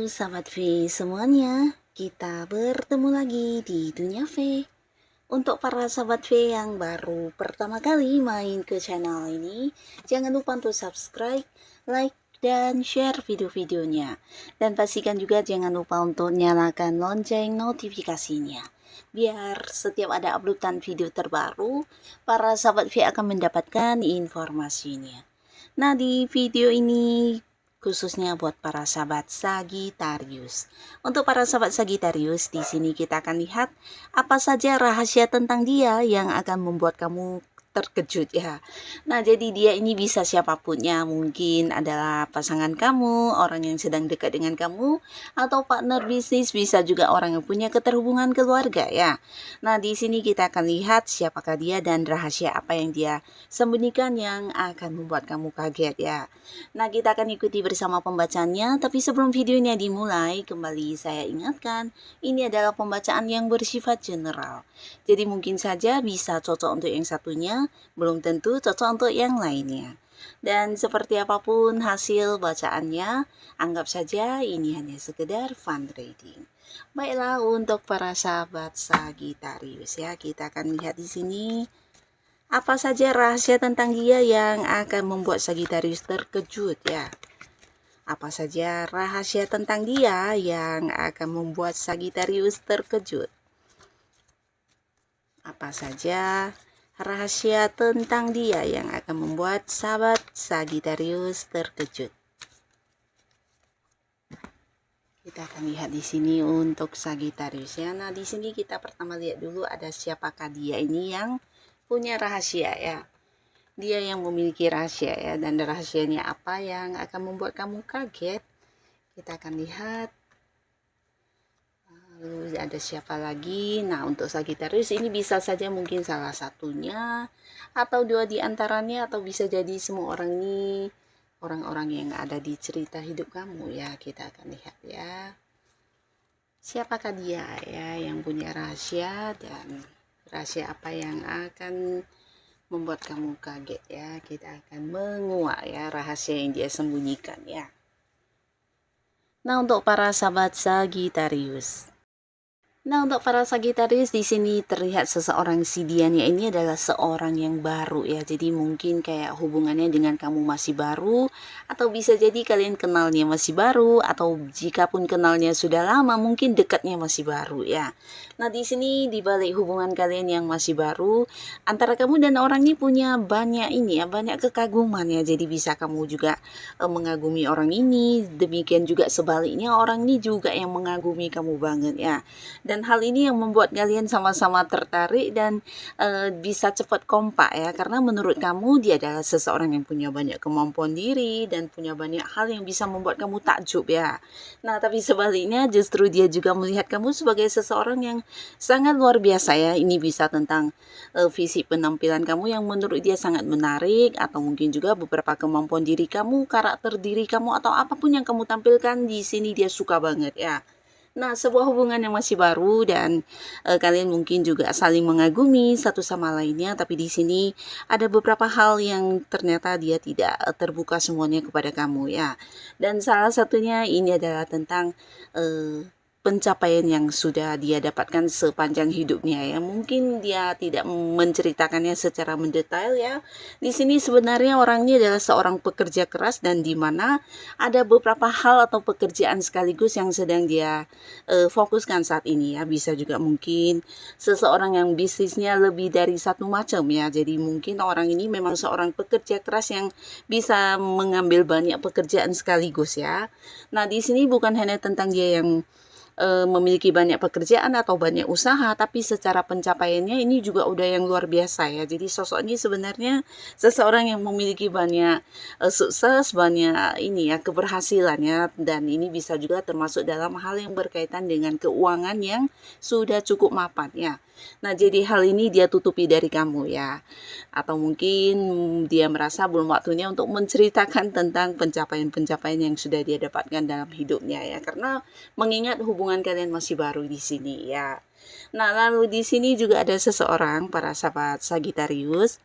sahabat V semuanya, kita bertemu lagi di Dunia V. Untuk para sahabat V yang baru pertama kali main ke channel ini, jangan lupa untuk subscribe, like, dan share video-videonya. Dan pastikan juga jangan lupa untuk nyalakan lonceng notifikasinya. Biar setiap ada uploadan video terbaru, para sahabat V akan mendapatkan informasinya. Nah, di video ini khususnya buat para sahabat Sagittarius. Untuk para sahabat Sagittarius, di sini kita akan lihat apa saja rahasia tentang dia yang akan membuat kamu terkejut ya. Nah, jadi dia ini bisa siapapunnya, mungkin adalah pasangan kamu, orang yang sedang dekat dengan kamu, atau partner bisnis, bisa juga orang yang punya keterhubungan keluarga ya. Nah, di sini kita akan lihat siapakah dia dan rahasia apa yang dia sembunyikan yang akan membuat kamu kaget ya. Nah, kita akan ikuti bersama pembacaannya, tapi sebelum videonya dimulai, kembali saya ingatkan, ini adalah pembacaan yang bersifat general. Jadi mungkin saja bisa cocok untuk yang satunya, belum tentu cocok untuk yang lainnya. Dan seperti apapun hasil bacaannya, anggap saja ini hanya sekedar fun reading. Baiklah, untuk para sahabat Sagittarius ya, kita akan lihat di sini apa saja rahasia tentang dia yang akan membuat Sagittarius terkejut ya. Apa saja rahasia tentang dia yang akan membuat Sagittarius terkejut. Apa saja rahasia tentang dia yang akan membuat sahabat Sagittarius terkejut. Kita akan lihat di sini untuk Sagittarius ya. Nah, di sini kita pertama lihat dulu ada siapakah dia ini yang punya rahasia ya. Dia yang memiliki rahasia ya, dan rahasianya apa yang akan membuat kamu kaget. Kita akan lihat. Lalu ada siapa lagi? Nah, untuk Sagittarius ini bisa saja mungkin salah satunya atau dua di antaranya, atau bisa jadi semua orang ini orang-orang yang ada di cerita hidup kamu ya. Kita akan lihat ya. Siapakah dia ya yang punya rahasia, dan rahasia apa yang akan membuat kamu kaget ya. Kita akan menguak ya rahasia yang dia sembunyikan ya. Nah, untuk para sahabat Sagittarius. Nah, untuk para Sagittarius di sini terlihat seseorang, si dianya ini adalah seorang yang baru ya. Jadi mungkin kayak hubungannya dengan kamu masih baru, atau bisa jadi kalian kenalnya masih baru, atau jika pun kenalnya sudah lama mungkin dekatnya masih baru ya. Nah, di sini di balik hubungan kalian yang masih baru, antara kamu dan orang ini punya banyak ini ya, banyak kekaguman ya. Jadi bisa kamu juga mengagumi orang ini, demikian juga sebaliknya orang ini juga yang mengagumi kamu banget ya. Dan hal ini yang membuat kalian sama-sama tertarik dan bisa cepat kompak ya, karena menurut kamu dia adalah seseorang yang punya banyak kemampuan diri dan punya banyak hal yang bisa membuat kamu takjub ya. Nah, tapi sebaliknya justru dia juga melihat kamu sebagai seseorang yang sangat luar biasa ya. Ini bisa tentang fisik penampilan kamu yang menurut dia sangat menarik, atau mungkin juga beberapa kemampuan diri kamu, karakter diri kamu, atau apapun yang kamu tampilkan di sini dia suka banget ya. Nah, sebuah hubungan yang masih baru dan kalian mungkin juga saling mengagumi satu sama lainnya, tapi di sini ada beberapa hal yang ternyata dia tidak terbuka semuanya kepada kamu ya. Dan salah satunya ini adalah tentang pencapaian yang sudah dia dapatkan sepanjang hidupnya ya. Mungkin dia tidak menceritakannya secara mendetail ya. Di sini sebenarnya orang ini adalah seorang pekerja keras, dan di mana ada beberapa hal atau pekerjaan sekaligus yang sedang dia fokuskan saat ini ya. Bisa juga mungkin seseorang yang bisnisnya lebih dari satu macam ya. Jadi mungkin orang ini memang seorang pekerja keras yang bisa mengambil banyak pekerjaan sekaligus ya. Nah, di sini bukan hanya tentang dia yang memiliki banyak pekerjaan atau banyak usaha, tapi secara pencapaiannya ini juga udah yang luar biasa ya. Jadi sosok ini sebenarnya seseorang yang memiliki banyak sukses, banyak ini ya, keberhasilan ya, dan ini bisa juga termasuk dalam hal yang berkaitan dengan keuangan yang sudah cukup mapan ya. Nah, jadi hal ini dia tutupi dari kamu ya. Atau mungkin dia merasa belum waktunya untuk menceritakan tentang pencapaian-pencapaian yang sudah dia dapatkan dalam hidupnya ya. Karena mengingat hubungan kalian masih baru di sini ya. Nah, lalu di sini juga ada seseorang, para sahabat Sagittarius.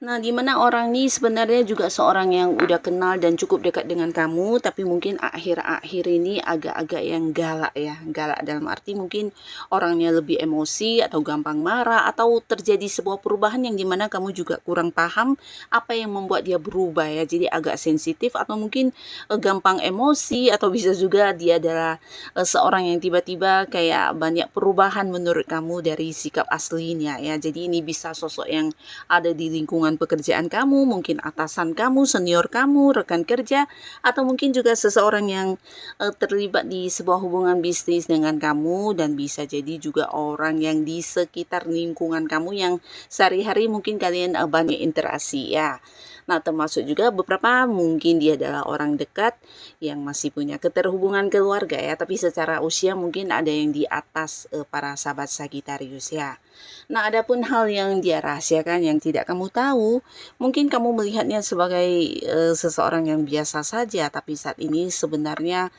Nah, di mana orang ini sebenarnya juga seorang yang udah kenal dan cukup dekat dengan kamu, tapi mungkin akhir-akhir ini agak-agak yang galak ya. Galak dalam arti mungkin orangnya lebih emosi atau gampang marah atau terjadi sebuah perubahan yang dimana kamu juga kurang paham apa yang membuat dia berubah ya. Jadi agak sensitif atau mungkin gampang emosi atau bisa juga dia adalah seorang yang tiba-tiba kayak banyak perubahan menurut kamu dari sikap aslinya ya. Jadi ini bisa sosok yang ada di lingkungan pekerjaan kamu, mungkin atasan kamu, senior kamu, rekan kerja, atau mungkin juga seseorang yang terlibat di sebuah hubungan bisnis dengan kamu dan bisa jadi juga orang yang di sekitar lingkungan kamu yang sehari-hari mungkin kalian banyak interaksi ya. Nah, termasuk juga beberapa mungkin dia adalah orang dekat yang masih punya keterhubungan keluarga ya, tapi secara usia mungkin ada yang di atas para sahabat Sagittarius ya. Nah, adapun hal yang dia rahasiakan yang tidak kamu tahu, mungkin kamu melihatnya sebagai seseorang yang biasa saja, tapi saat ini sebenarnya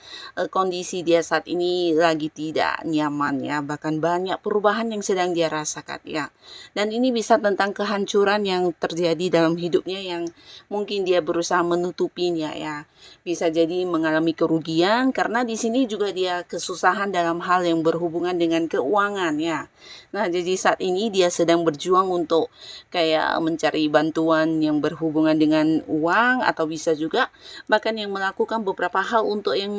kondisi dia saat ini lagi tidak nyaman ya, bahkan banyak perubahan yang sedang dia rasakan ya. Dan ini bisa tentang kehancuran yang terjadi dalam hidupnya yang mungkin dia berusaha menutupinya ya. Bisa jadi mengalami kerugian karena di sini juga dia kesusahan dalam hal yang berhubungan dengan keuangan ya. Nah, jadi saat ini dia sedang berjuang untuk kayak mencari bantuan yang berhubungan dengan uang atau bisa juga bahkan yang melakukan beberapa hal untuk yang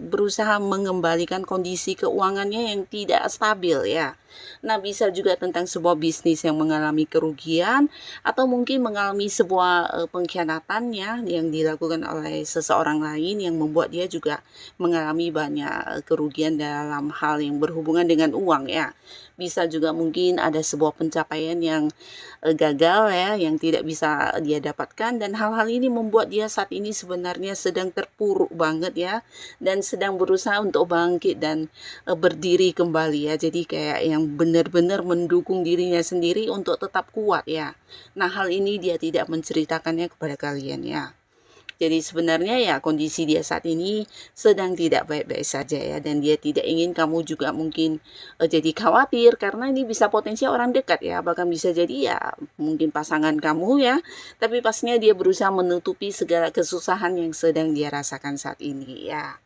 berusaha mengembalikan kondisi keuangannya yang tidak stabil ya. Nah, bisa juga tentang sebuah bisnis yang mengalami kerugian atau mungkin mengalami sebuah pengkhianatan ya yang dilakukan oleh seseorang lain yang membuat dia juga mengalami banyak kerugian dalam hal yang berhubungan dengan uang ya. Bisa juga mungkin ada sebuah pencapaian yang gagal ya, yang tidak bisa dia dapatkan dan hal-hal ini membuat dia saat ini sebenarnya sedang terpuruk banget ya dan sedang berusaha untuk bangkit dan berdiri kembali ya. Jadi kayak yang benar-benar mendukung dirinya sendiri untuk tetap kuat ya. Nah, hal ini dia tidak menceritakannya kepada kalian ya. Jadi sebenarnya ya kondisi dia saat ini sedang tidak baik-baik saja ya dan dia tidak ingin kamu juga mungkin jadi khawatir karena ini bisa potensi orang dekat ya, bahkan bisa jadi ya mungkin pasangan kamu ya, tapi pastinya dia berusaha menutupi segala kesusahan yang sedang dia rasakan saat ini ya.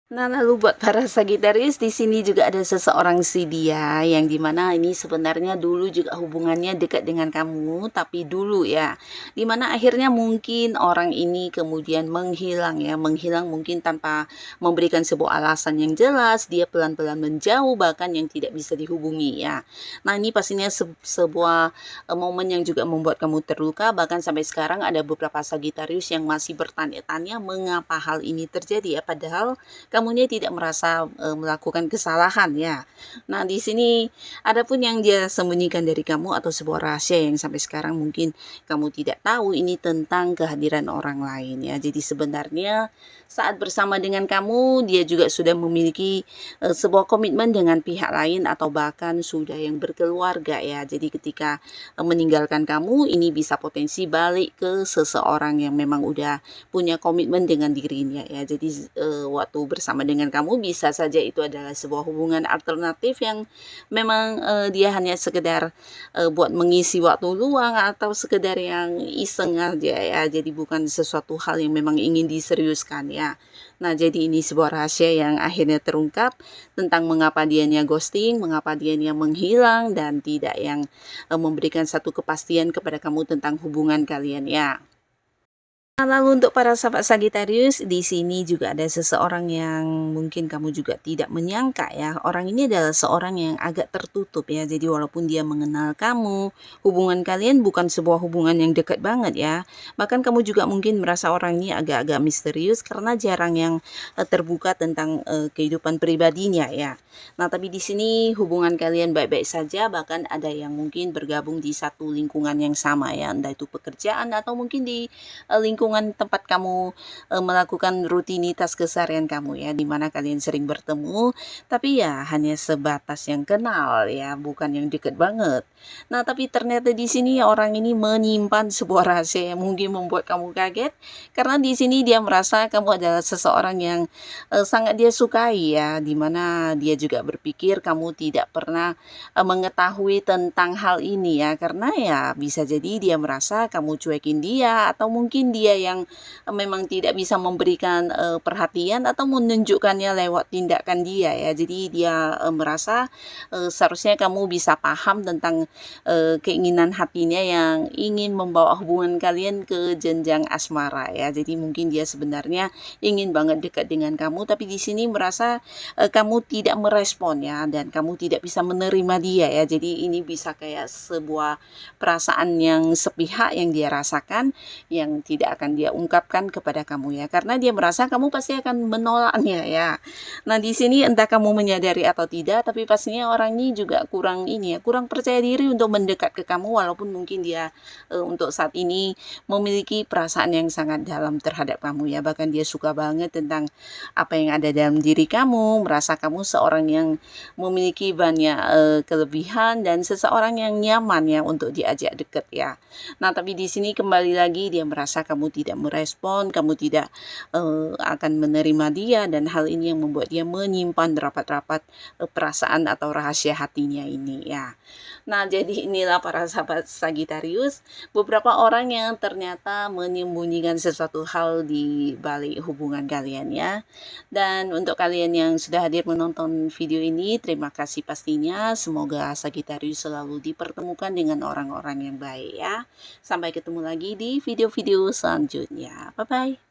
Nah, lalu buat para Sagitarius di sini juga ada seseorang si dia yang dimana ini sebenarnya dulu juga hubungannya dekat dengan kamu, tapi dulu ya, dimana akhirnya mungkin orang ini kemudian menghilang ya, menghilang mungkin tanpa memberikan sebuah alasan yang jelas, dia pelan-pelan menjauh bahkan yang tidak bisa dihubungi ya. Nah, ini pastinya sebuah momen yang juga membuat kamu terluka, bahkan sampai sekarang ada beberapa Sagitarius yang masih bertanya-tanya mengapa hal ini terjadi ya, padahal kamunya tidak merasa melakukan kesalahan ya. Nah, di sini ada pun yang dia sembunyikan dari kamu atau sebuah rahasia yang sampai sekarang mungkin kamu tidak tahu ini tentang kehadiran orang lain ya. Jadi sebenarnya saat bersama dengan kamu dia juga sudah memiliki sebuah komitmen dengan pihak lain atau bahkan sudah yang berkeluarga ya. Jadi ketika meninggalkan kamu ini bisa potensi balik ke seseorang yang memang udah punya komitmen dengan dirinya ya. Jadi waktu bersama dengan kamu bisa saja itu adalah sebuah hubungan alternatif yang memang dia hanya sekedar buat mengisi waktu luang atau sekedar yang iseng aja ya. Jadi bukan sesuatu hal yang memang ingin diseriuskan ya. Nah, jadi ini sebuah rahasia yang akhirnya terungkap tentang mengapa dianya ghosting, mengapa dianya menghilang dan tidak yang memberikan satu kepastian kepada kamu tentang hubungan kalian ya. Nah, lalu untuk para sahabat Sagitarius, di sini juga ada seseorang yang mungkin kamu juga tidak menyangka ya. Orang ini adalah seorang yang agak tertutup ya. Jadi walaupun dia mengenal kamu, hubungan kalian bukan sebuah hubungan yang dekat banget ya. Bahkan kamu juga mungkin merasa orang ini agak-agak misterius karena jarang yang terbuka tentang kehidupan pribadinya ya. Nah, tapi di sini hubungan kalian baik-baik saja, bahkan ada yang mungkin bergabung di satu lingkungan yang sama ya, entah itu pekerjaan atau mungkin di lingkungan lingkungan tempat kamu melakukan rutinitas keseharian kamu ya, di mana kalian sering bertemu, tapi ya hanya sebatas yang kenal ya, bukan yang deket banget. Nah, tapi ternyata di sini orang ini menyimpan sebuah rahasia yang mungkin membuat kamu kaget, karena di sini dia merasa kamu adalah seseorang yang sangat dia sukai ya, di mana dia juga berpikir kamu tidak pernah mengetahui tentang hal ini ya, karena ya bisa jadi dia merasa kamu cuekin dia, atau mungkin dia yang memang tidak bisa memberikan perhatian atau menunjukkannya lewat tindakan dia ya. Jadi dia merasa seharusnya kamu bisa paham tentang keinginan hatinya yang ingin membawa hubungan kalian ke jenjang asmara ya. Jadi mungkin dia sebenarnya ingin banget dekat dengan kamu, tapi di sini merasa kamu tidak merespon ya, dan kamu tidak bisa menerima dia ya. Jadi ini bisa kayak sebuah perasaan yang sepihak yang dia rasakan, yang tidak akan dia ungkapkan kepada kamu ya, karena dia merasa kamu pasti akan menolaknya ya. Nah, di sini entah kamu menyadari atau tidak, tapi pastinya orang ini juga kurang ini ya, kurang percaya diri untuk mendekat ke kamu, walaupun mungkin dia untuk saat ini memiliki perasaan yang sangat dalam terhadap kamu ya. Bahkan dia suka banget tentang apa yang ada dalam diri kamu, merasa kamu seorang yang memiliki banyak kelebihan dan seseorang yang nyaman ya untuk diajak dekat ya. Nah, tapi di sini kembali lagi dia merasa kamu tidak merespon, kamu tidak akan menerima dia, dan hal ini yang membuat dia menyimpan rapat-rapat perasaan atau rahasia hatinya ini ya. Nah, jadi inilah para sahabat Sagittarius, beberapa orang yang ternyata menyembunyikan sesuatu hal di balik hubungan kalian ya. Dan untuk kalian yang sudah hadir menonton video ini, terima kasih pastinya. Semoga Sagittarius selalu dipertemukan dengan orang-orang yang baik ya. Sampai ketemu lagi di video-video selanjutnya. Bye-bye.